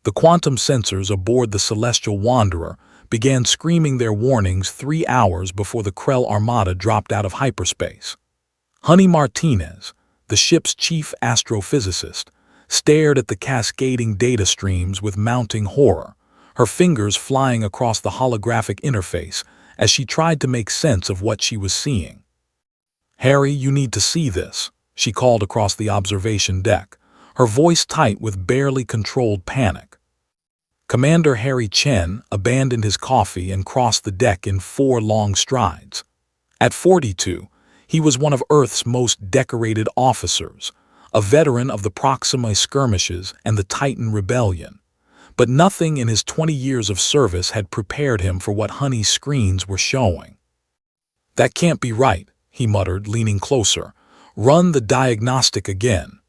The quantum sensors aboard the Celestial Wanderer began screaming their warnings 3 hours before the Krell Armada dropped out of hyperspace. Honey Martinez, the ship's chief astrophysicist, stared at the cascading data streams with mounting horror, her fingers flying across the holographic interface as she tried to make sense of what she was seeing. "Harry, you need to see this," she called across the observation deck, her voice tight with barely controlled panic. Commander Harry Chen abandoned his coffee and crossed the deck in 4 long strides. At 42, he was one of Earth's most decorated officers, a veteran of the Proxima skirmishes and the Titan Rebellion. But nothing in his 20 years of service had prepared him for what Honey's screens were showing. "That can't be right," he muttered, leaning closer. "Run the diagnostic again."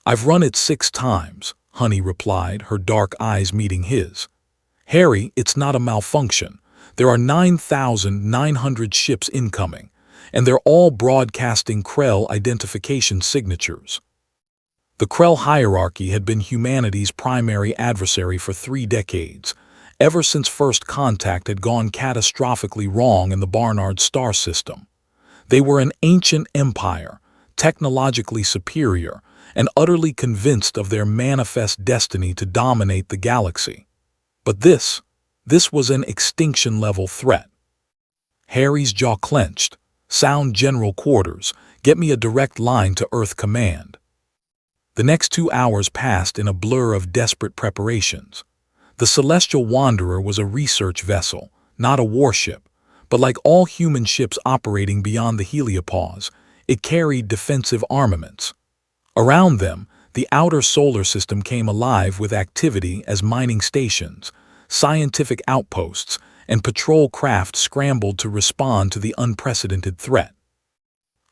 "I've run it 6 times, Honey replied, her dark eyes meeting his. "Harry, it's not a malfunction. There are 9,900 ships incoming, and they're all broadcasting Krell identification signatures." The Krell hierarchy had been humanity's primary adversary for 3 decades, ever since first contact had gone catastrophically wrong in the Barnard star system. They were an ancient empire, technologically superior, and utterly convinced of their manifest destiny to dominate the galaxy. But this was an extinction-level threat. Harry's jaw clenched. "Sound General Quarters, get me a direct line to Earth Command." The next 2 hours passed in a blur of desperate preparations. The Celestial Wanderer was a research vessel, not a warship, but like all human ships operating beyond the heliopause, it carried defensive armaments. Around them, the outer solar system came alive with activity as mining stations, scientific outposts, and patrol craft scrambled to respond to the unprecedented threat.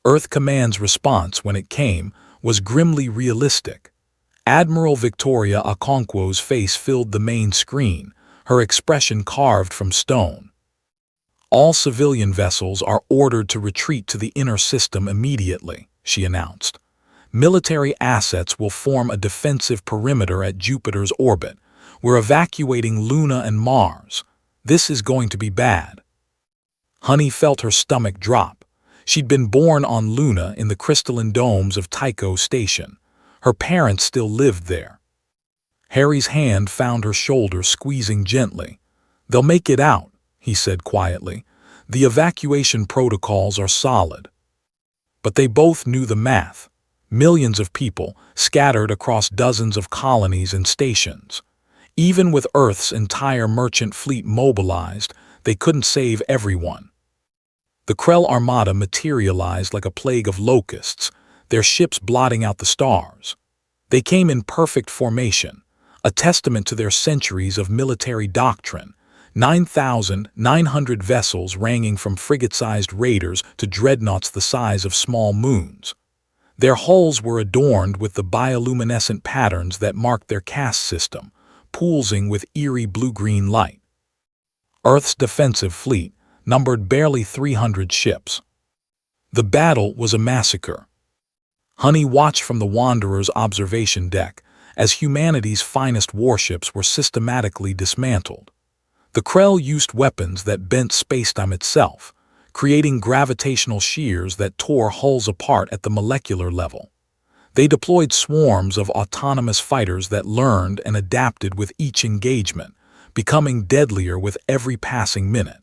Earth Command's response, when it came, was grimly realistic. Admiral Victoria Okonkwo's face filled the main screen, her expression carved from stone. "All civilian vessels are ordered to retreat to the inner system immediately," she announced. "Military assets will form a defensive perimeter at Jupiter's orbit. We're evacuating Luna and Mars. This is going to be bad." Honey felt her stomach drop. She'd been born on Luna in the crystalline domes of Tycho Station. Her parents still lived there. Harry's hand found her shoulder, squeezing gently. "They'll make it out," he said quietly. "The evacuation protocols are solid." But they both knew the math. Millions of people, scattered across dozens of colonies and stations. Even with Earth's entire merchant fleet mobilized, they couldn't save everyone. The Krell Armada materialized like a plague of locusts, their ships blotting out the stars. They came in perfect formation, a testament to their centuries of military doctrine. 9,900 vessels ranging from frigate-sized raiders to dreadnoughts the size of small moons. Their hulls were adorned with the bioluminescent patterns that marked their caste system, pulsing with eerie blue-green light. Earth's defensive fleet numbered barely 300 ships. The battle was a massacre. Honey watched from the Wanderer's observation deck as humanity's finest warships were systematically dismantled. The Krell used weapons that bent spacetime itself, creating gravitational shears that tore hulls apart at the molecular level. They deployed swarms of autonomous fighters that learned and adapted with each engagement, becoming deadlier with every passing minute.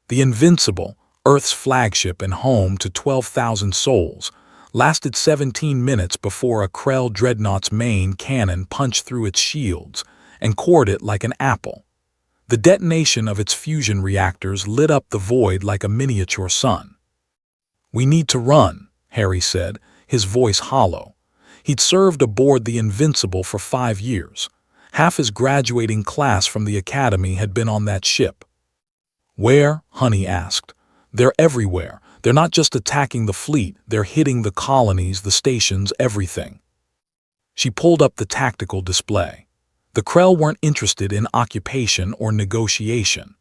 The Invincible, Earth's flagship and home to 12,000 souls, lasted 17 minutes before a Krell dreadnought's main cannon punched through its shields and cored it like an apple. The detonation of its fusion reactors lit up the void like a miniature sun. "We need to run," Harry said, his voice hollow. He'd served aboard the Invincible for 5 years. Half his graduating class from the academy had been on that ship. "Where?" Honey asked. "They're everywhere. They're not just attacking the fleet, they're hitting the colonies, the stations, everything." She pulled up the tactical display. The Krell weren't interested in occupation or negotiation.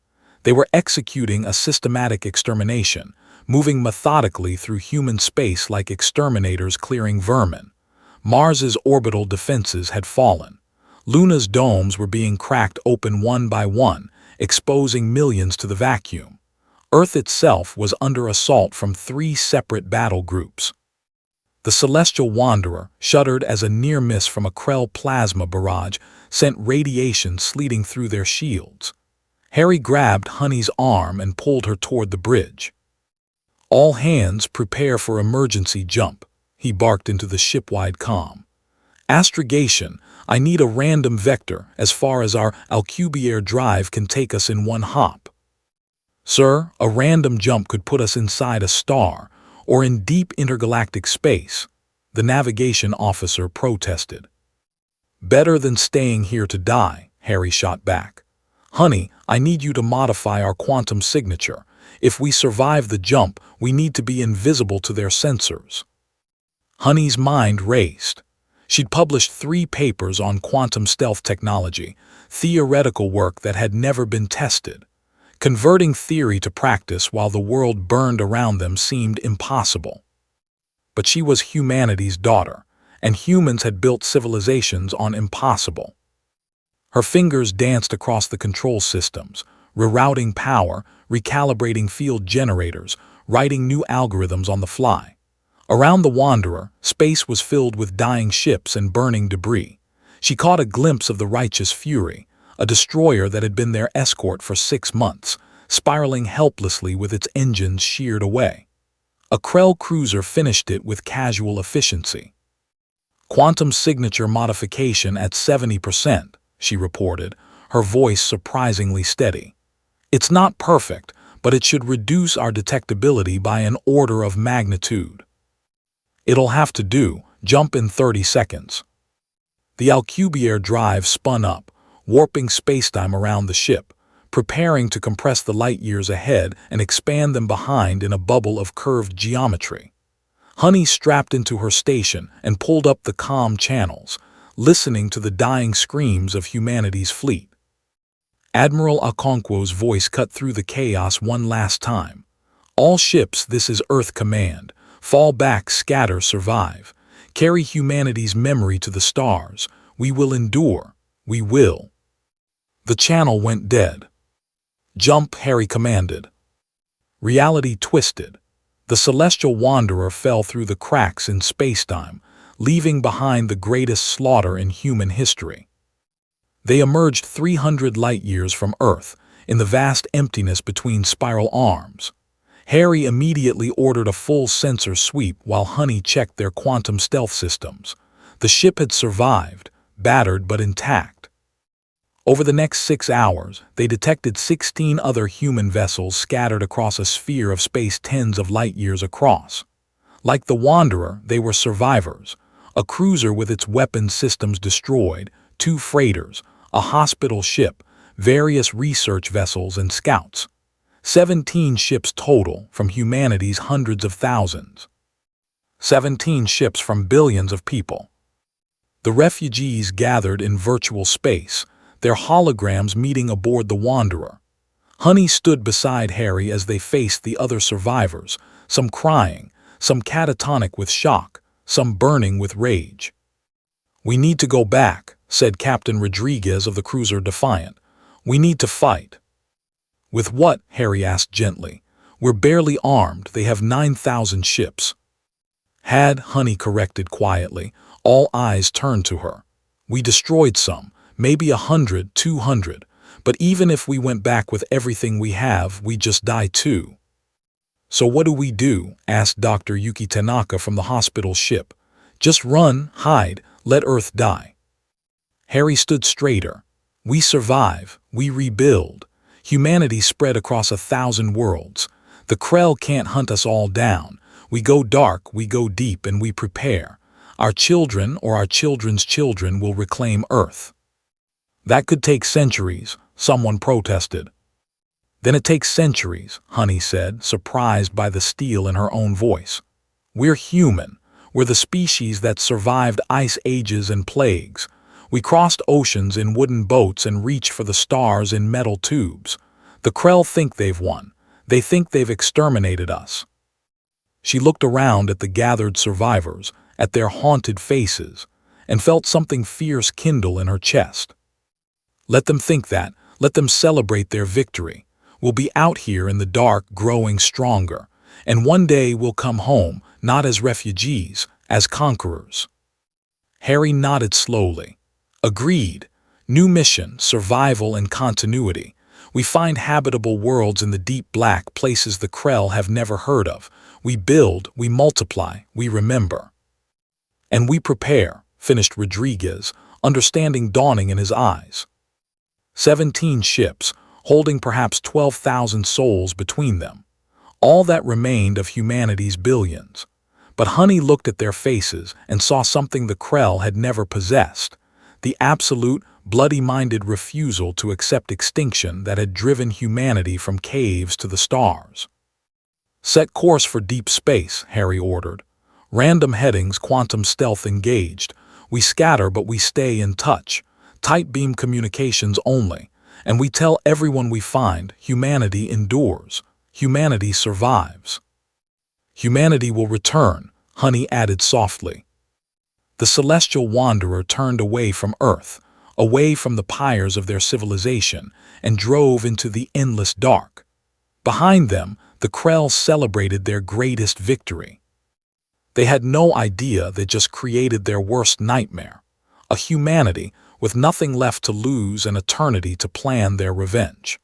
They were executing a systematic extermination, moving methodically through human space like exterminators clearing vermin. Mars's orbital defenses had fallen. Luna's domes were being cracked open one by one, exposing millions to the vacuum. Earth itself was under assault from 3 separate battle groups. The Celestial Wanderer shuddered as a near miss from a Krell plasma barrage sent radiation sleeting through their shields. Harry grabbed Honey's arm and pulled her toward the bridge. "All hands prepare for emergency jump," he barked into the ship-wide comm. "Astrogation, I need a random vector as far as our Alcubierre drive can take us in one hop." "Sir, a random jump could put us inside a star or in deep intergalactic space," the navigation officer protested. "Better than staying here to die," Harry shot back. "Honey, I need you to modify our quantum signature. If we survive the jump, we need to be invisible to their sensors." Honey's mind raced. She'd published 3 papers on quantum stealth technology, theoretical work that had never been tested. Converting theory to practice while the world burned around them seemed impossible. But she was humanity's daughter, and humans had built civilizations on impossible. Her fingers danced across the control systems, rerouting power, recalibrating field generators, writing new algorithms on the fly. Around the Wanderer, space was filled with dying ships and burning debris. She caught a glimpse of the Righteous Fury, a destroyer that had been their escort for 6 months, spiraling helplessly with its engines sheared away. A Krell cruiser finished it with casual efficiency. "Quantum signature modification at 70%, she reported, her voice surprisingly steady. "It's not perfect, but it should reduce our detectability by an order of magnitude." "It'll have to do. Jump in 30 seconds. The Alcubierre drive spun up, warping spacetime around the ship, preparing to compress the light years ahead and expand them behind in a bubble of curved geometry. Honey strapped into her station and pulled up the comm channels, listening to the dying screams of humanity's fleet. Admiral Okonkwo's voice cut through the chaos one last time. "All ships, this is Earth Command. Fall back, scatter, survive. Carry humanity's memory to the stars. We will endure. We will." The channel went dead. "Jump," Harry commanded. Reality twisted. The Celestial Wanderer fell through the cracks in spacetime, leaving behind the greatest slaughter in human history. They emerged 300 light-years from Earth, in the vast emptiness between spiral arms. Harry immediately ordered a full sensor sweep while Honey checked their quantum stealth systems. The ship had survived, battered but intact. Over the next 6 hours, they detected 16 other human vessels scattered across a sphere of space tens of light-years across. Like the Wanderer, they were survivors. A cruiser with its weapons systems destroyed, 2 freighters, a hospital ship, various research vessels and scouts. 17 ships total from humanity's hundreds of thousands. 17 ships from billions of people. The refugees gathered in virtual space, their holograms meeting aboard the Wanderer. Honey stood beside Harry as they faced the other survivors, some crying, some catatonic with shock, some burning with rage. "We need to go back," said Captain Rodriguez of the cruiser Defiant. "We need to fight." "With what?" Harry asked gently. "We're barely armed. They have 9,000 ships." "Had," Honey corrected quietly. All eyes turned to her. "We destroyed some, maybe 100, 200. But even if we went back with everything we have, we'd just die too." "So what do we do?" asked Dr. Yuki Tanaka from the hospital ship. "Just run, hide, let Earth die." Harry stood straighter. "We survive. We rebuild. Humanity spread across 1,000 worlds. The Krell can't hunt us all down. We go dark, we go deep, and we prepare. Our children or our children's children will reclaim Earth." "That could take centuries," someone protested. "Then it takes centuries," Honey said, surprised by the steel in her own voice. "We're human. We're the species that survived ice ages and plagues. We crossed oceans in wooden boats and reached for the stars in metal tubes. The Krell think they've won. They think they've exterminated us." She looked around at the gathered survivors, at their haunted faces, and felt something fierce kindle in her chest. Let them think that. Let them celebrate their victory. We'll be out here in the dark growing stronger, and one day we'll come home, not as refugees, as conquerors. Harry nodded slowly. Agreed. New mission, survival and continuity. We find habitable worlds in the deep black, places the Krell have never heard of. We build, we multiply, we remember. And we prepare, finished Rodriguez, understanding dawning in his eyes. 17 ships, holding perhaps 12,000 souls between them. All that remained of humanity's billions. But Honey looked at their faces and saw something the Krell had never possessed. The absolute, bloody-minded refusal to accept extinction that had driven humanity from caves to the stars. Set course for deep space, Harry ordered. Random headings, quantum stealth engaged. We scatter but we stay in touch. Tight beam communications only. And we tell everyone we find, humanity endures. Humanity survives. Humanity will return, Honey added softly. The celestial wanderer turned away from Earth, away from the pyres of their civilization, and drove into the endless dark. Behind them, the Krell celebrated their greatest victory. They had no idea they just created their worst nightmare, a humanity with nothing left to lose and eternity to plan their revenge.